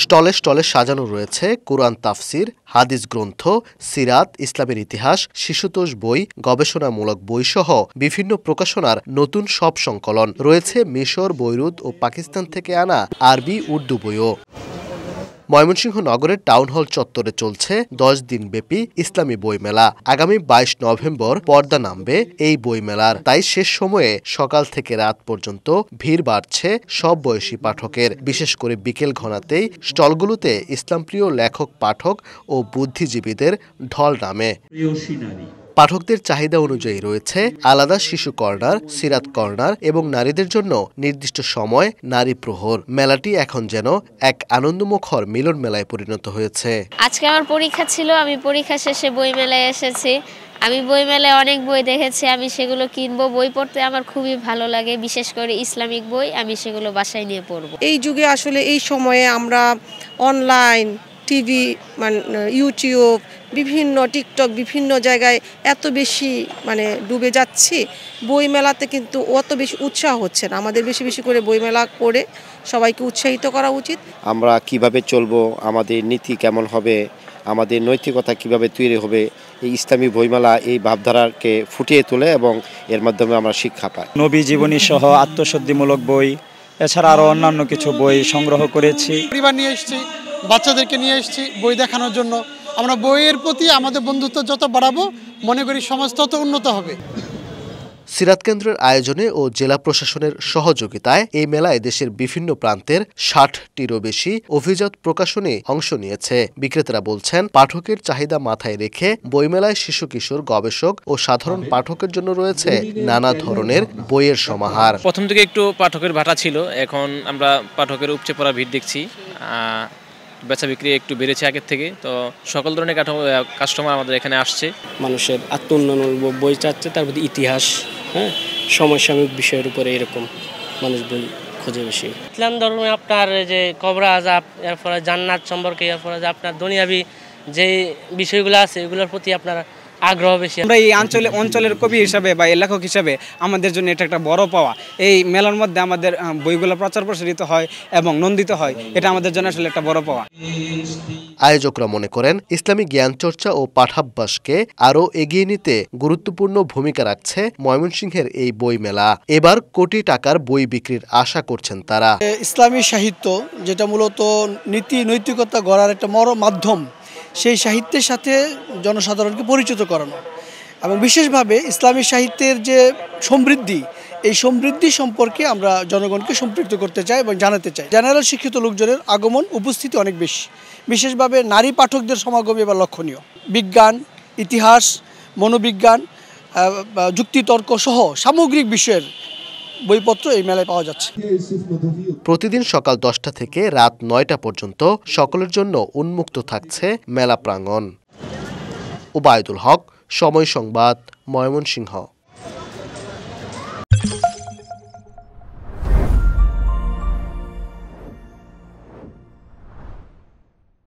স্টলে স্টলে সাজানো রয়েছে কোরআন তাফসির, হাদিস গ্রন্থ, সিরাত, ইসলামের ইতিহাস, শিশুতোষ বই, গবেষণামূলক বইসহ বিভিন্ন প্রকাশনার নতুন সব সংকলন। রয়েছে মিশর, বৈরুত ও পাকিস্তান থেকে আনা আরবি, উর্দু বইও। ময়মনসিংহ নগরের টাউন হল চত্বরে চলছে 10 দিনব্যাপী ইসলামী বইমেলা। আগামী 22 নভেম্বর পর্দা নামবে এই বইমেলার। তাই শেষ সময়ে সকাল থেকে রাত পর্যন্ত ভিড় বাড়ছে সব বয়সী পাঠকের। বিশেষ করে বিকেল ঘনাতেই স্টলগুলোতে ইসলামপ্রিয় লেখক, পাঠক ও বুদ্ধিজীবীদের ঢল নামে। পাঠকদের চাহিদা অনুযায়ী রয়েছে আলাদা শিশু কর্নার, সিরাত কর্নার এবং নারীদের জন্য নির্দিষ্ট সময় নারী প্রহর। মেলাটি এখন যেন এক আনন্দমুখর মিলন মেলায় পরিণত হয়েছে। আজকে আমার পরীক্ষা ছিল, আমি পরীক্ষা শেষে বই মেলায় এসেছি। আমি বই মেলায় অনেক বই দেখেছি, আমি সেগুলো কিনবো। বই পড়তে আমার খুবই ভালো লাগে, বিশেষ করে ইসলামিক বই। আমি সেগুলো বাসায় নিয়ে পড়বো। এই যুগে আসলে এই সময়ে আমরা অনলাইন, টিভি, মানে ইউটিউব, বিভিন্ন টিকটক, বিভিন্ন জায়গায় এত বেশি ডুবে যাচ্ছি, বই মেলাতে কিন্তু অত বেশি উৎসাহ হচ্ছে না। আমাদের বেশি বেশি করে বই মেলা করে সবাইকে উৎসাহিত করা উচিত। আমরা কিভাবে চলবো, আমাদের নীতি কেমন হবে, আমাদের নৈতিকতা কিভাবে তৈরি হবে, এই ইসলামী বইমেলা এই ভাবধারাকে ফুটিয়ে তোলে এবং এর মাধ্যমে আমরা শিক্ষা পাই। নবী জীবনী সহ আত্মশুদ্ধিমূলক বই, এছাড়া আরও অন্যান্য কিছু বই সংগ্রহ করেছি। পরিবার নিয়ে এসেছি, বাচ্চাদেরকে নিয়ে এসেছি বই দেখানোর জন্য। আমরা বইয়ের প্রতি আমাদের বন্ধুত্ব যত বাড়াবো, মনে করি সমাজ তত উন্নত হবে। সিরাত কেন্দ্রের আয়োজনে ও জেলা প্রশাসনের সহযোগিতায় এই মেলায় দেশের বিভিন্ন প্রান্তের 60টিরও বেশি অভিজাত প্রকাশনী অংশ নিয়েছে। বিক্রেতারা বলছেন, পাঠকের চাহিদা মাথায় রেখে বইমেলায় শিশু, কিশোর, গবেষক ও সাধারণ পাঠকের জন্য রয়েছে নানা ধরনের বইয়ের সমাহার। প্রথম থেকে একটু পাঠকের ভাটা ছিল, এখন আমরা পাঠকের উপচে পড়া ভিড় দেখছি। বেচা বিক্রি একটু বেড়েছে আগের থেকে, তো সকল ধরনের কাস্টমার আমাদের এখানে আসছে। মানুষের আত্ম উন্নয়নমূলক বই চাচ্ছে, তার মধ্যে ইতিহাস, সমসাময়িক বিষয়ের উপরে এরকম মানুষ বই খোঁজে বেশি। ইসলাম ধর্মে আপনার যে কবর আযাব, এরপরে জান্নাত সম্পর্কে, এরপরে আপনার দুনিয়াবি যে বিষয়গুলো আছে এগুলোর প্রতি আপনার আগ্রহ বেশি। আমরা এই অঞ্চলের কবি হিসাবে বা লেখক হিসাবে আমাদের জন্য এটা একটা বড় পাওয়া। এই মেলার মধ্যে আমাদের বইগুলো প্রচার প্রসারিত হয় এবং নন্দিত হয়, এটা আমাদের জন্য আসলে একটা বড় পাওয়া। আয়োজকরা মনে করেন, ইসলামী জ্ঞান চর্চা ও পাঠাভ্যাসকে আরও এগিয়ে নিতে গুরুত্বপূর্ণ ভূমিকা রাখছে ময়মনসিংহের এই বই মেলা। এবার কোটি টাকার বই বিক্রির আশা করছেন তারা। ইসলামী সাহিত্য, যেটা মূলত নীতি নৈতিকতা গড়ার একটা বড় মাধ্যম, সেই সাহিত্যের সাথে জনসাধারণকে পরিচিত করানো এবং বিশেষভাবে ইসলামী সাহিত্যের যে সমৃদ্ধি, এই সমৃদ্ধি সম্পর্কে আমরা জনগণকে সম্পৃক্ত করতে চাই এবং জানাতে চাই। জেনারেল শিক্ষিত লোকজনের আগমন, উপস্থিতি অনেক বেশি, বিশেষভাবে নারী পাঠকদের সমাগম এবার লক্ষণীয়। বিজ্ঞান, ইতিহাস, মনোবিজ্ঞান, যুক্তিতর্ক সহ সামগ্রিক বিষয়ের বইপত্র এই মেলায় পাওয়া যাচ্ছে। প্রতিদিন সকাল 10টা থেকে রাত 9টা পর্যন্ত সকলের জন্য উন্মুক্ত থাকছে মেলা প্রাঙ্গণ। ওবায়দুল হক, সময় সংবাদ, ময়মনসিংহ।